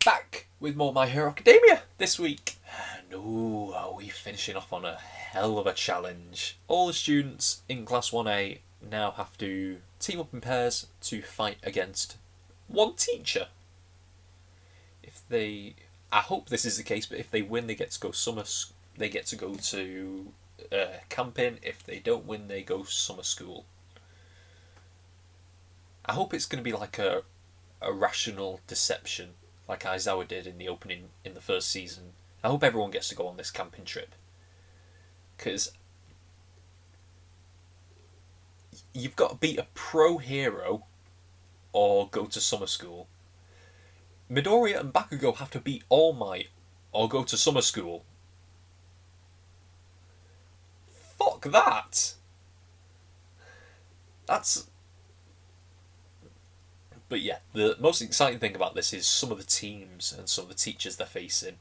back with more My Hero Academia this week. And are we finishing off on a hell of a challenge. All the students in Class 1A now have to team up in pairs to fight against one teacher. I hope this is the case, but if they win, they get to go to camping. If they don't win, they go summer school. I hope it's going to be like a rational deception, like Aizawa did in the opening in the first season. I hope everyone gets to go on this camping trip, because you've got to beat a pro hero or go to summer school. Midoriya and Bakugo have to beat All Might or go to summer school. Fuck that! But yeah, the most exciting thing about this is some of the teams and some of the teachers they're facing.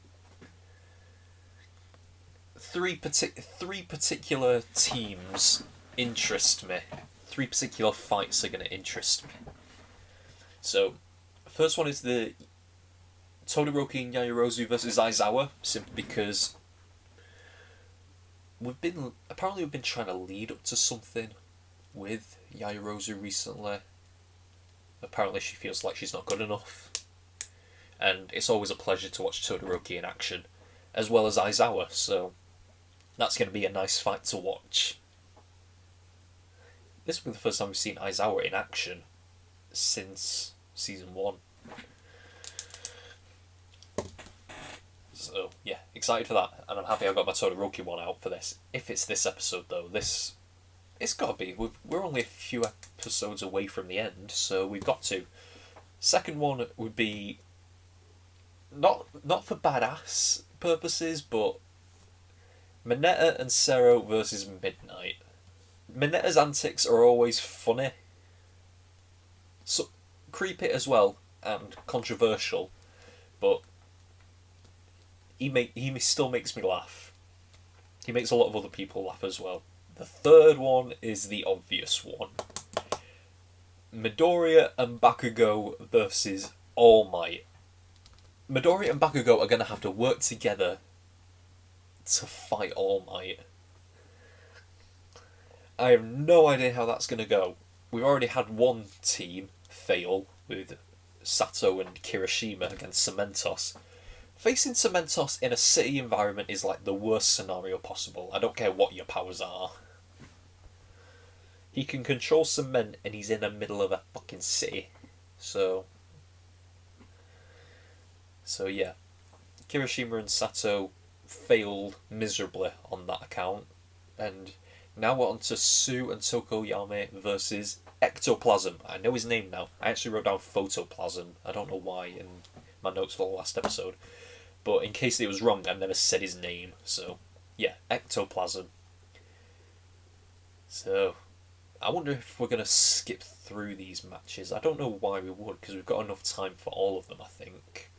Three particular teams interest me. 3 particular fights are going to interest me. So, first one is the Todoroki and Yaoyorozu versus Aizawa, simply because we've been trying to lead up to something with Yaoyorozu recently. Apparently she feels like she's not good enough. And it's always a pleasure to watch Todoroki in action, as well as Aizawa, so that's going to be a nice fight to watch. This will be the first time we've seen Aizawa in action since Season 1. So, yeah, excited for that, and I'm happy I got my Todoroki one out for this. If it's this episode, though, it's got to be. We're only a few episodes away from the end, so we've got to. Second one would be not for badass purposes, but Mineta and Zero versus Midnight. Mineta's antics are always funny, so creepy as well, and controversial, but he still makes me laugh. He makes a lot of other people laugh as well. The third one is the obvious one. Midoriya and Bakugo versus All Might. Midoriya and Bakugo are going to have to work together to fight All Might. I have no idea how that's going to go. We've already had one team fail with Sato and Kirishima against Cementos. Facing Cementos in a city environment is like the worst scenario possible. I don't care what your powers are. He can control cement and he's in the middle of a fucking city. So yeah. Kirishima and Sato failed miserably on that account. And now we're on to Sue and Tokoyami versus Ectoplasm. I know his name now. I actually wrote down Photoplasm. I don't know why in my notes for the last episode. But in case it was wrong, I've never said his name. So, yeah, Ectoplasm. So, I wonder if we're going to skip through these matches. I don't know why we would, because we've got enough time for all of them, I think.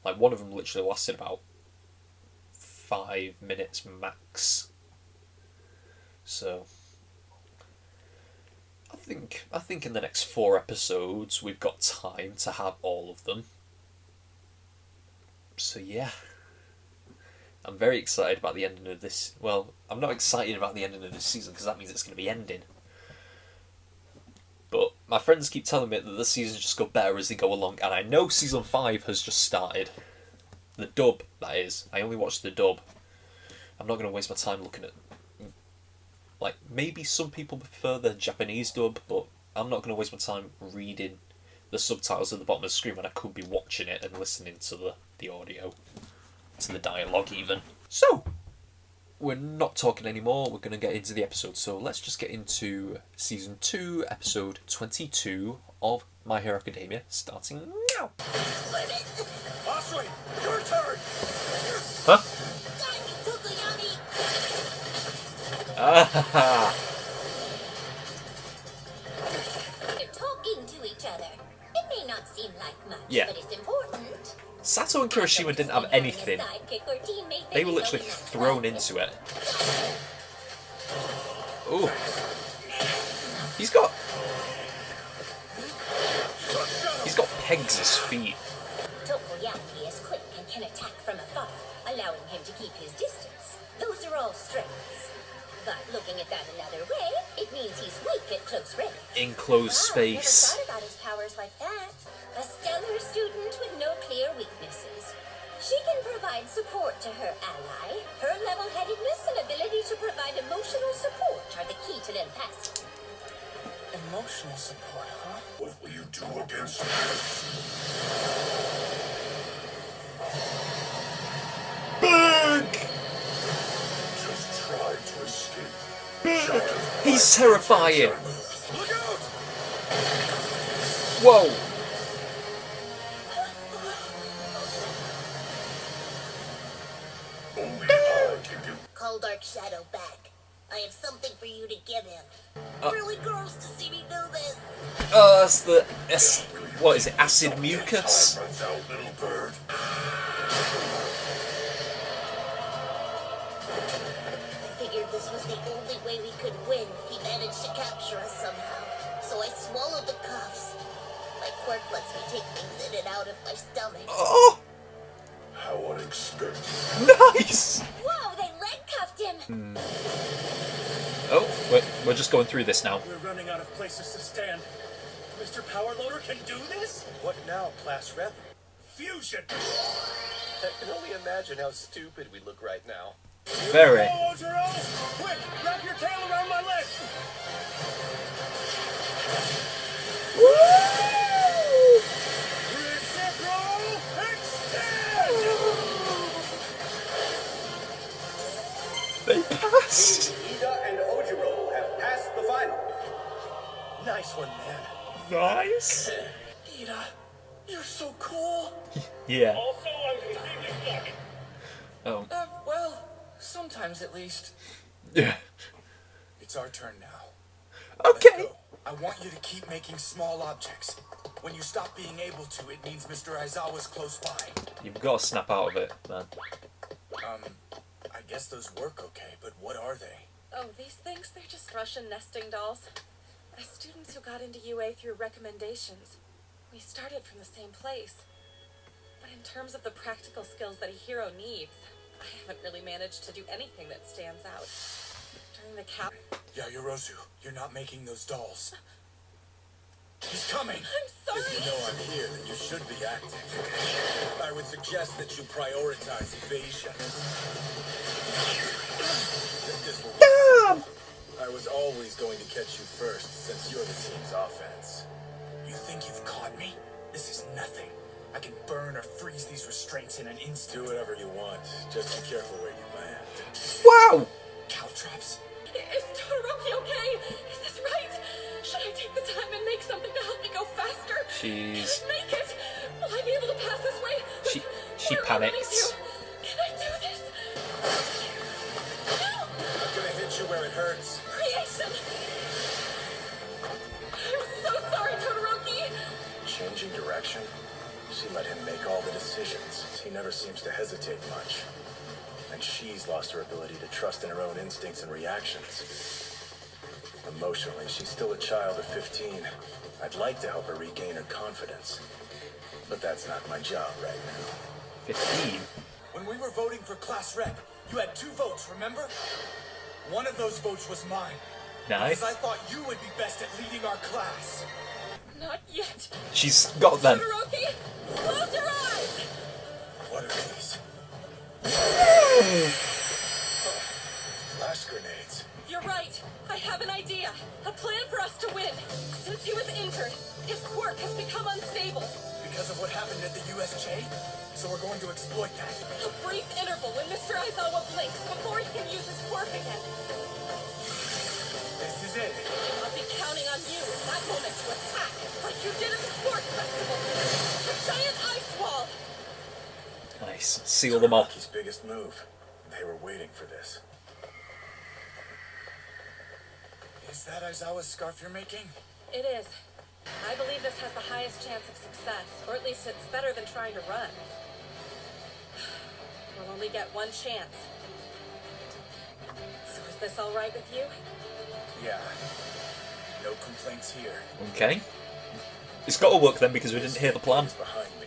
Like, one of them literally lasted about 5 minutes max. So, I think in the next 4 episodes we've got time to have all of them. So yeah, I'm very excited about the ending of this. Well, I'm not excited about the ending of this season because that means it's going to be ending. But my friends keep telling me that the seasons just go better as they go along, and I know Season 5 has just started. The dub, that is. I only watched the dub. I'm not going to waste my time looking at... Like, maybe some people prefer the Japanese dub, but I'm not going to waste my time reading the subtitles at the bottom of the screen when I could be watching it and listening to the audio, to the dialogue even. So, we're not talking anymore, we're going to get into the episode, so let's just get into Season 2, Episode 22 of My Hero Academia, starting now! Ashley, your turn! Huh? Ah! They're talking to each other. It may not seem like much, Yeah. but it's important. Sato and Kirishima didn't have anything. They were literally thrown into it. Ooh. He's got pegs as feet. But looking at that another way, it means he's weak at close range. Enclosed Wow, I never space. thought about his powers like that. A stellar student with no clear weaknesses. She can provide support to her ally. Her level-headedness and ability to provide emotional support are the key to them passing. Emotional support, huh? What will you do against this? Big! Just try to escape. He's terrifying. Look out! Whoa! Only I can do. Call Dark Shadow back. I have something for you to give him. Oh. Really gross to see me do this. That's the... what is it? Acid mucus? Time runs out, little bird. I figured this was the only way we could win. He managed to capture us somehow. So I swallowed the cuffs. My quirk lets me take things in and out of my stomach. Oh! How unexpected. Nice! Whoa, they leg cuffed him! Oh, we're just going through this now. We're running out of places to stand. Mr. Power Loader can do this? What now, class rep? Fusion! I can only imagine how stupid we look right now. Very. Oh, Yaoyorozu! Quick, wrap your tail around my leg! Reciprocal extend! They passed! Ida and Ojiro have passed the final. Nice one, man. Nice! Ida, you're so cool! Yeah. Also, I'm completely stuck. Oh. Well, sometimes at least. Yeah. It's our turn now. Okay. Go. I want you to keep making small objects. When you stop being able to, it means Mr. Aizawa's close by. You've got to snap out of it, man. I guess those work okay, but what are they? Oh, these things, they're just Russian nesting dolls. As students who got into UA through recommendations, we started from the same place. But in terms of the practical skills that a hero needs, I haven't really managed to do anything that stands out. During the cap... Yaoyorozu, you're not making those dolls. He's coming! I'm sorry! If you know I'm here, then you should be acting. I would suggest that you prioritize evasion. This will Damn! I was always going to catch you first, since you're the team's offense. You think you've caught me? This is nothing. I can burn or freeze these restraints in an instant. Do whatever you want. Just be careful where you land. Wow! Caltrops? Is Todoroki okay? Is this right? Should I take the time and make something to help me go faster? She's... Can I make it? Will I be able to pass this way? She Where am I running panics. to? Can I do this? No! I'm gonna hit you where it hurts. Creation! I'm so sorry, Todoroki! Changing direction? She let him make all the decisions. He never seems to hesitate much. And she's lost her ability to trust in her own instincts and reactions. Emotionally, she's still a child of 15. I'd like to help her regain her confidence. But that's not my job right now. 15. When we were voting for class rep, you had 2 votes, remember? One of those votes was mine. Nice. Because I thought you would be best at leading our class. Not yet. She's got them. Todoroki, close your eyes! What are these? Flash grenades. You're right. I have an idea. A plan for us to win. Since he was injured, his quirk has become unstable. Because of what happened at the USJ? So we're going to exploit that. A brief interval when Mr. Aizawa blinks before he can use his quirk again. This is it. I'll be counting on you in that moment to attack, like you did at the sports festival. A giant ice wall. Nice. Seal them off. Rocky's biggest move. They were waiting for this. Is that Aizawa's scarf you're making? It is. I believe this has the highest chance of success, or at least it's better than trying to run. We'll only get one chance. So is this all right with you? Yeah. No complaints here. Okay. It's got to work then because we didn't hear the plan. Is behind me.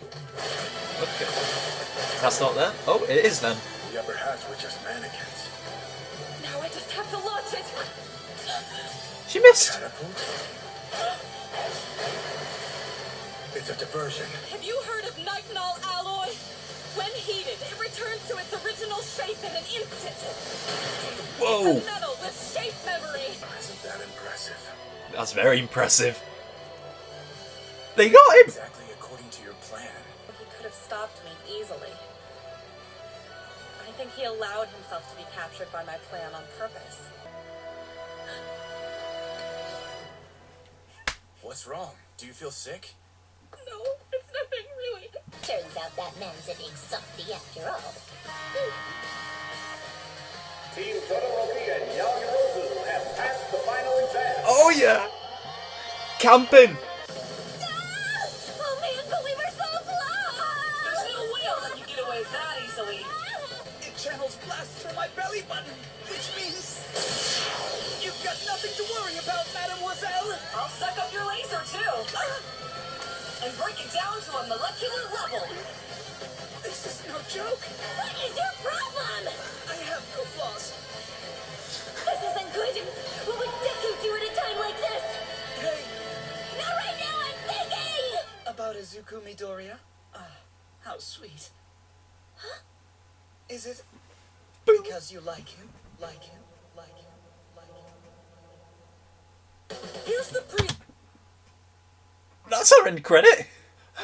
Okay. That's not there? Oh, it is then. The upper halves were just mannequins. Now I just have to launch it! She missed. Catapult? It's a diversion. Have you heard of nitinol alloy? When heated, it returns to its original shape in an instant. Whoa. It's a metal with shape memory. Isn't that impressive? That's very impressive. They got him. Exactly according to your plan. He could have stopped me easily. I think he allowed himself to be captured by my plan on purpose. What's wrong? Do you feel sick? No, it's nothing really. Turns out that man's a big softy after all. Team Todoroki and Yaoyorozu have passed the final exam. Oh yeah. Camping. Oh man, but we were so close! There's no way I'll let you get away that easily. It channels blasts from my belly button, which means you've got nothing to worry about, mademoiselle. I'll suck up your laser too. And break it down to a molecular level. This is no joke. What is your problem? I have no flaws. This isn't good. What would Deku do at a time like this? Hey, Not right now, I'm thinking! about Izuku Midoriya? Ah, how sweet. Is it because you like him? Like him? Like him? Like him? Here's the pre... That's our end credit.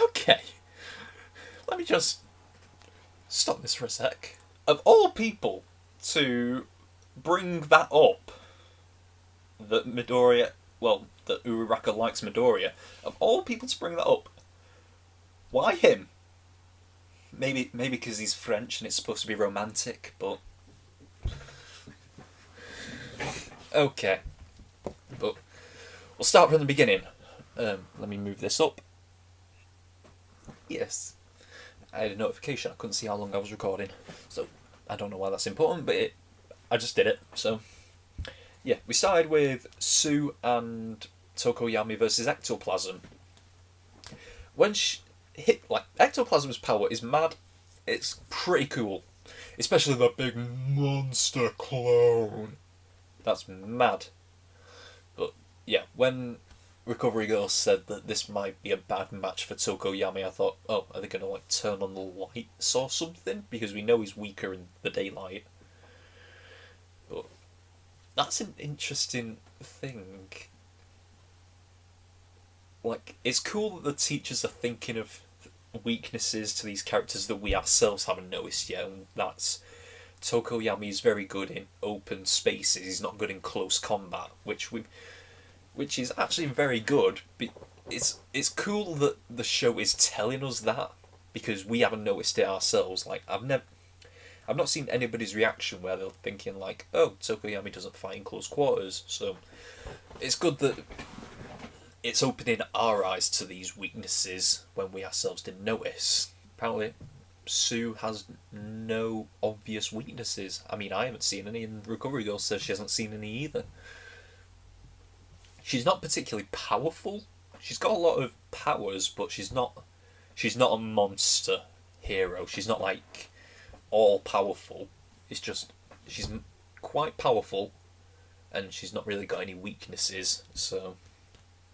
Okay. Let me just stop this for a sec. Of all people to bring that up, that Midoriya, well, that Uraraka likes Midoriya, of all people to bring that up, why him? Maybe because he's French and it's supposed to be romantic, but... Okay. But we'll start from the beginning. Let me move this up. Yes. I had a notification. I couldn't see how long I was recording. So, I don't know why that's important, but I just did it. So, yeah. We started with Sue and Tokoyami versus Ectoplasm. When she hit... Ectoplasm's power is mad. It's pretty cool. Especially the big monster clone. That's mad. But, yeah. When Recovery Girl said that this might be a bad match for Tokoyami, I thought, oh, are they going to turn on the lights or something? Because we know he's weaker in the daylight. But that's an interesting thing. It's cool that the teachers are thinking of weaknesses to these characters that we ourselves haven't noticed yet, and that's Tokoyami is very good in open spaces. He's not good in close combat, which is actually very good. But it's cool that the show is telling us that, because we haven't noticed it ourselves. I've not seen anybody's reaction where they're thinking oh, Tokoyami doesn't fight in close quarters. So it's good that it's opening our eyes to these weaknesses when we ourselves didn't notice. Apparently, Sue has no obvious weaknesses. I mean, I haven't seen any, and Recovery Girl says she hasn't seen any either. She's not particularly powerful. She's got a lot of powers, but she's not a monster hero. She's not all powerful. It's just she's quite powerful, and she's not really got any weaknesses. So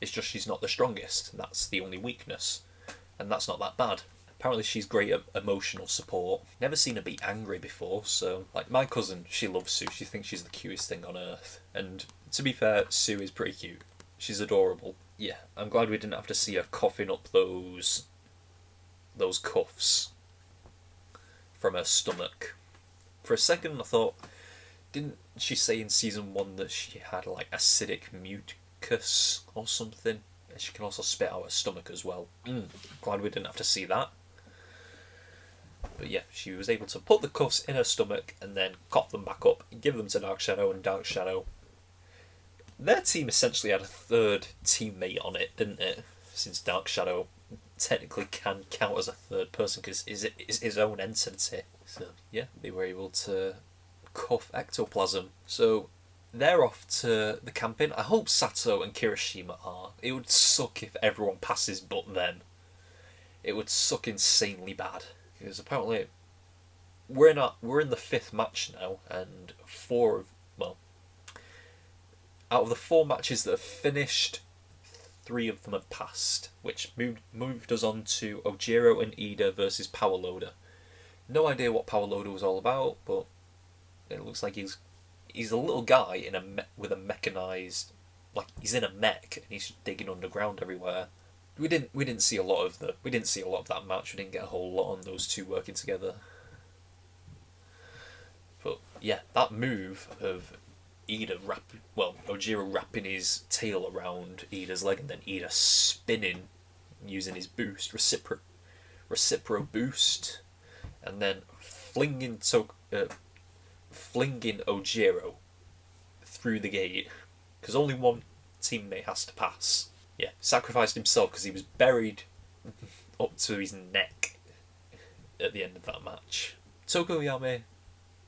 it's just she's not the strongest, and that's the only weakness, and that's not that bad. Apparently she's great at emotional support. Never seen her be angry before, so my cousin, she loves Sue. She thinks she's the cutest thing on earth, and to be fair, Sue is pretty cute. She's adorable. Yeah, I'm glad we didn't have to see her coughing up those cuffs from her stomach. For a second I thought, didn't she say in season 1 that she had acidic mucus or something? And she can also spit out her stomach as well. Glad we didn't have to see that. But yeah, she was able to put the cuffs in her stomach and then cough them back up and give them to Dark Shadow, and Dark Shadow... Their team essentially had a third teammate on it, didn't it? Since Dark Shadow technically can count as a third person because it's his own entity. So yeah, they were able to cuff Ectoplasm. So they're off to the camping. I hope Sato and Kirishima are. It would suck if everyone passes but them. It would suck insanely bad. Because apparently we're in the 5th match now, and out of the 4 matches that have finished, 3 of them have passed, which moved us on to Ojiro and Ida versus Power Loader. No idea what Power Loader was all about, but it looks like he's a little guy with a mechanized, like he's in a mech and he's digging underground everywhere. We didn't see a lot of that match. We didn't get a whole lot on those two working together. But yeah, that move of Ojiro wrapping his tail around Ida's leg and then Ida spinning using his boost, recipro boost, and then flinging Ojiro through the gate, because only one teammate has to pass. Yeah, sacrificed himself because he was buried up to his neck at the end of that match. Tokoyami,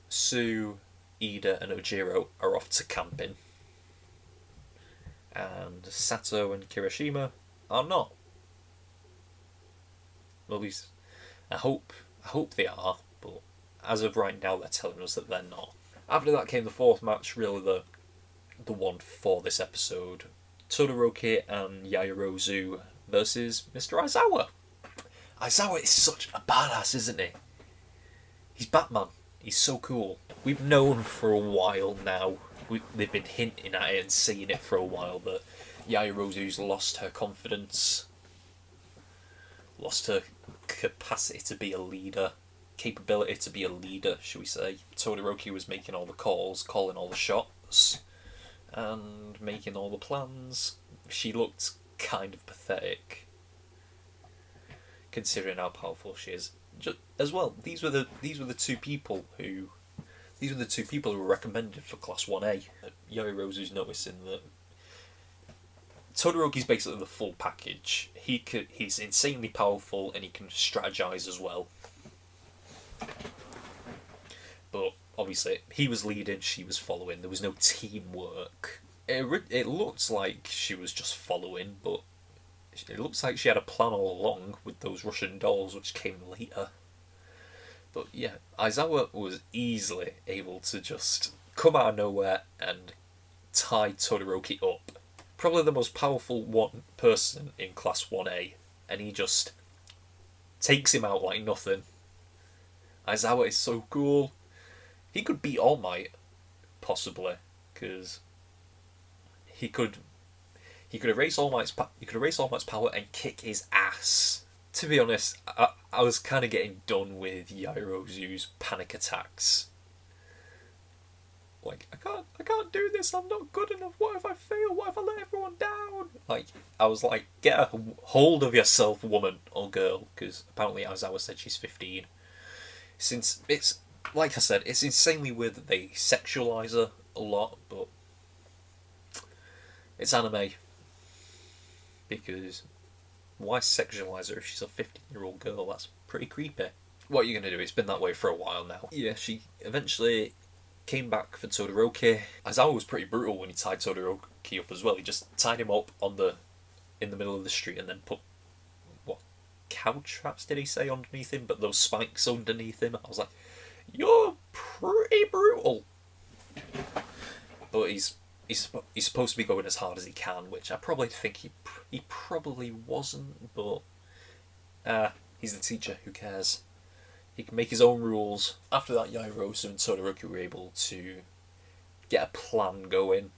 Sue, Ida and Ojiro are off to camping, and Sato and Kirishima are not. Well, I hope they are, but as of right now they're telling us that they're not. After that came the 4th match, really the one for this episode. Todoroki and Yaoyorozu versus Mr. Aizawa. Aizawa is such a badass, isn't he? He's Batman. He's so cool. We've known for a while now, they've been hinting at it and saying it for a while, that Yaoyorozu's lost her confidence, lost her capacity to be a leader, capability to be a leader, should we say. Todoroki was making all the calls, calling all the shots, and making all the plans. She looked kind of pathetic, considering how powerful she is. As well, these were the 2 people who were recommended for Class 1A. Yaoyorozu's noticing that Todoroki's basically the full package. He's insanely powerful and he can strategize as well. But obviously, he was leading, she was following. There was no teamwork. It looked like she was just following, but it looks like she had a plan all along with those Russian dolls, which came later. But yeah, Aizawa was easily able to just come out of nowhere and tie Todoroki up. Probably the most powerful one person in Class 1A, and he just takes him out like nothing. Aizawa is so cool. He could beat All Might, possibly, because he could erase All Might's power and kick his ass. To be honest, I was kind of getting done with Yaoyorozu's panic attacks. Like, I can't do this. I'm not good enough. What if I fail? What if I let everyone down? Like, I was like, get a hold of yourself, woman or girl, because apparently Aizawa said she's 15. Since it's, like I said, it's insanely weird that they sexualize her a lot, but it's anime. Because why sexualize her if she's a 15-year-old girl? That's pretty creepy. What are you going to do? It's been that way for a while now. Yeah, she eventually came back for Todoroki. Aizawa was pretty brutal when he tied Todoroki up as well. He just tied him up in the middle of the street and then put, what, cow traps did he say underneath him? But those spikes underneath him. I was like, you're pretty brutal. But he's supposed to be going as hard as he can, which I probably think he probably wasn't, but he's the teacher, who cares? He can make his own rules. After that, Yaoyorozu and Todoroki were able to get a plan going,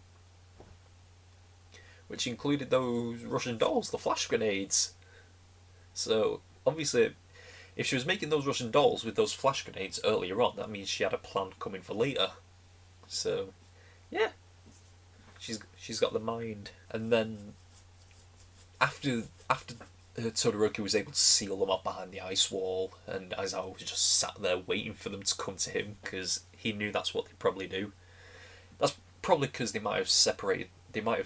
which included those Russian dolls, the flash grenades. So, obviously, if she was making those Russian dolls with those flash grenades earlier on, that means she had a plan coming for later. So, yeah. She's got the mind. And then after Todoroki was able to seal them up behind the ice wall, and Aizawa was just sat there waiting for them to come to him because he knew that's what they'd probably do. That's probably because they might have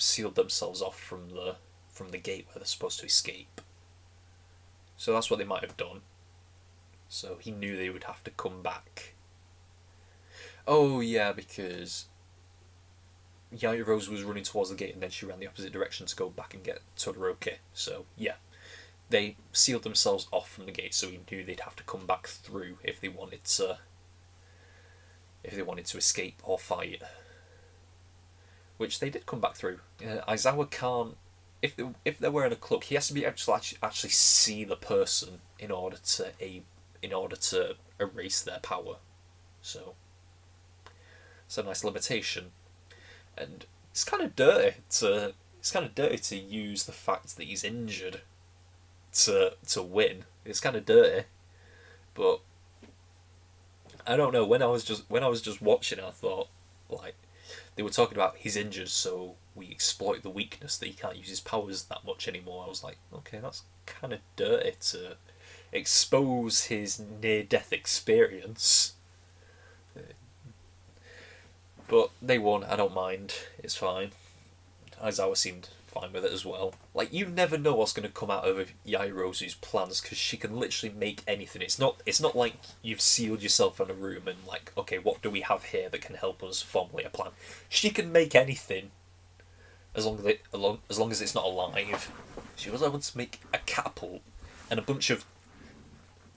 sealed themselves off from the gate where they're supposed to escape. So that's what they might have done. So he knew they would have to come back. Oh yeah, because Yaoyorozu was running towards the gate and then she ran the opposite direction to go back and get Todoroki. So, yeah. They sealed themselves off from the gate, so he knew they'd have to come back through if they wanted to escape or fight. which they did come back through. Aizawa can't. If they're wearing a cloak, he has to be able to actually see the person in order to erase their power. So it's a nice limitation, and it's kind of dirty to use the fact that he's injured to win. It's kind of dirty, but I don't know. When I was just watching, I thought, like, they were talking about he's injured, so we exploit the weakness that he can't use his powers that much anymore. I was like, okay, that's kind of dirty to expose his near-death experience. But they won. I don't mind. It's fine. Aizawa seemed fine with it as well. Like, you never know what's going to come out of Yaoyorozu's plans, because she can literally make anything. It's not like you've sealed yourself in a room and, like, okay, what do we have here that can help us formulate a plan? She can make anything, as long as it's not alive. She was able to make a catapult and a bunch of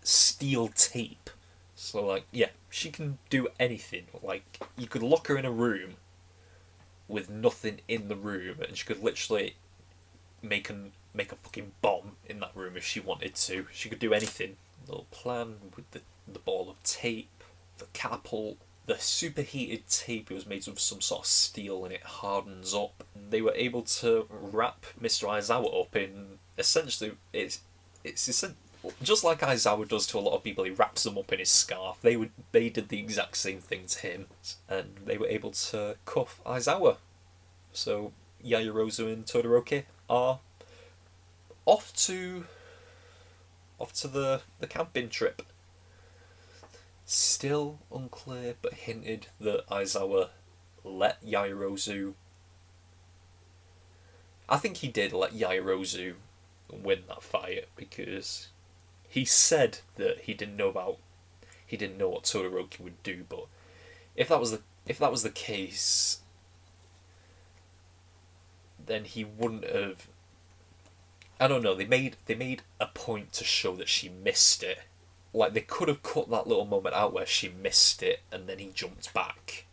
steel tape. So, like, yeah, she can do anything. Like, you could lock her in a room with nothing in the room, and she could literally make a fucking bomb in that room if she wanted to. She could do anything. Little plan with the ball of tape, the catapult, the superheated tape. It was made of some sort of steel and it hardens up. They were able to wrap Mr. Aizawa up in, essentially, it's just like Aizawa does to a lot of people. He wraps them up in his scarf. They did the exact same thing to him, and they were able to cuff Aizawa. So Yaoyorozu and Todoroki are off to the camping trip. Still unclear, but hinted that Aizawa let Yaoyorozu. I think he did let Yaoyorozu win that fight, because he said that he didn't know what Todoroki would do. But if that was the case, then he wouldn't have. I don't know. They made a point to show that she missed it. Like, they could have cut that little moment out where she missed it and then he jumped back.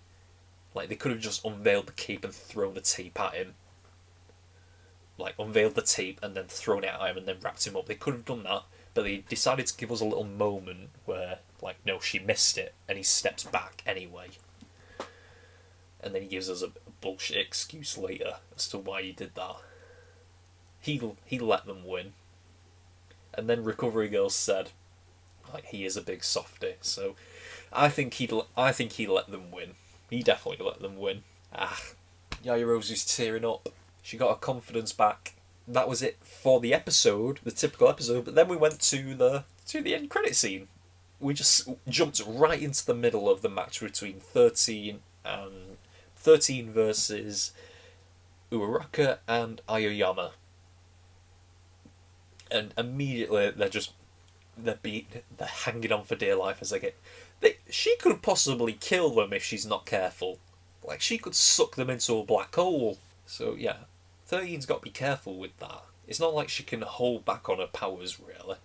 Like, they could have just unveiled the cape and thrown the tape at him. Like, unveiled the tape and then thrown it at him and then wrapped him up. They could have done that, but they decided to give us a little moment where, like, no, she missed it, and he steps back anyway. And then he gives us a bullshit excuse later as to why he did that. He let them win. And then Recovery Girl said, like, he is a big softie, so I think he let them win. He definitely let them win. Yaoyorozu's tearing up. She got her confidence back. That was it for the episode, the typical episode. But then we went to the end credit scene. We just jumped right into the middle of the match between 13 versus Uraraka and Aoyama. And immediately they're hanging on for dear life as they get. She could possibly kill them if she's not careful. Like, she could suck them into a black hole. So yeah, 13's got to be careful with that. It's not like she can hold back on her powers, really.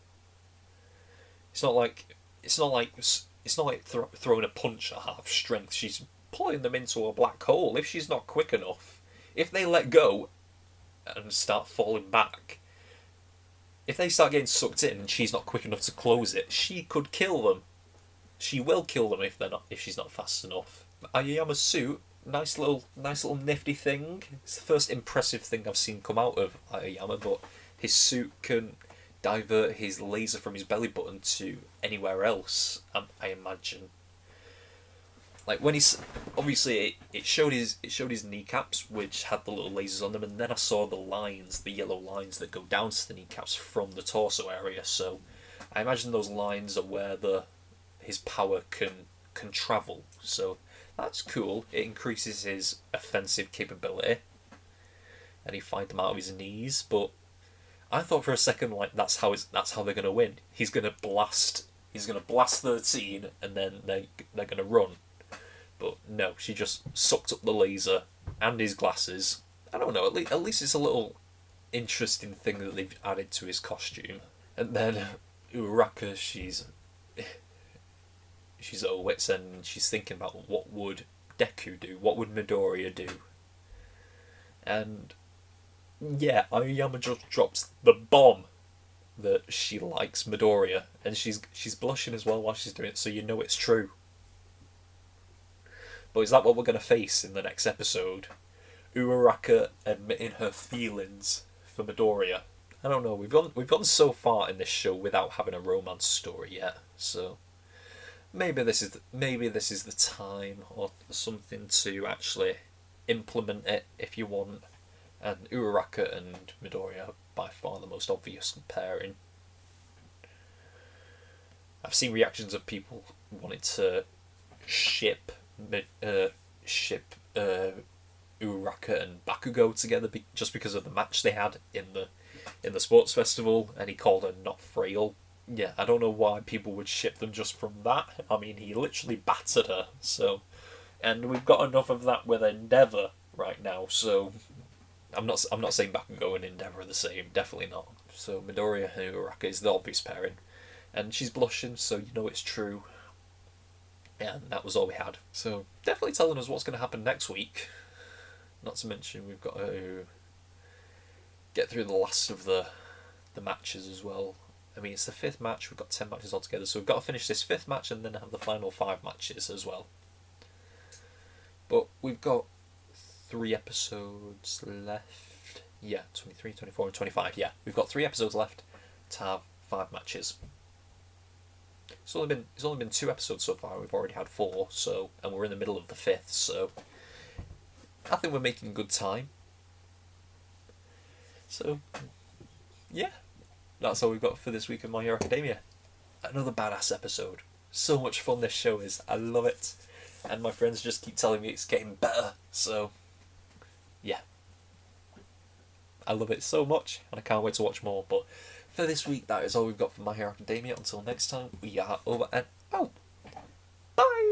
It's not like throwing a punch at half strength. She's pulling them into a black hole. If she's not quick enough, if they let go and start falling back, if they start getting sucked in and she's not quick enough to close it, she could kill them. She will kill them if she's not fast enough. Aoyama's suit, nice little nifty thing. It's the first impressive thing I've seen come out of Aoyama, but his suit can divert his laser from his belly button to anywhere else, I imagine. Like, when he's obviously it showed his kneecaps, which had the little lasers on them, and then I saw the yellow lines that go down to the kneecaps from the torso area. So I imagine those lines are where his power can travel. So that's cool. It increases his offensive capability, and he fight them out of his knees. But I thought for a second, like, that's how they're gonna win. He's gonna blast 13, and then they're gonna run. But no, she just sucked up the laser and his glasses. I don't know, at least it's a little interesting thing that they've added to his costume. And then Uraraka, she's at her wit's end, and she's thinking about what would Deku do, what would Midoriya do. And yeah, Aoyama just drops the bomb that she likes Midoriya, and she's blushing as well while she's doing it, so you know it's true. But is that what we're going to face in the next episode? Uraraka admitting her feelings for Midoriya. I don't know. We've gone so far in this show without having a romance story yet, so maybe this is the time or something to actually implement it if you want. And Uraraka and Midoriya are by far the most obvious pairing. I've seen reactions of people wanting to ship Uraraka and Bakugo together just because of the match they had in the sports festival, and he called her not frail. Yeah, I don't know why people would ship them just from that. I mean, he literally battered her, so... And we've got enough of that with Endeavour right now, so... I'm not saying Bakugo and Endeavour are the same, definitely not. So Midoriya and Uraraka is the obvious pairing. And she's blushing, so you know it's true. And that was all we had. So definitely telling us what's going to happen next week. Not to mention we've got to get through the last of the matches as well. I mean, it's the 5th match, we've got 10 matches altogether, so we've got to finish this 5th match and then have the final 5 matches as well. But we've got 3 episodes left. Yeah, 23, 24 and 25. Yeah, we've got 3 episodes left to have 5 matches. It's only been 2 episodes so far. We've already had 4, so, and we're in the middle of the 5th, so I think we're making good time. So yeah, that's all we've got for this week of My Hero Academia. Another badass episode. So much fun this show is. I love it. And my friends just keep telling me it's getting better. So yeah, I love it so much and I can't wait to watch more. But for this week, that is all we've got for My Hero Academia. Until next time, we are over and out. Bye!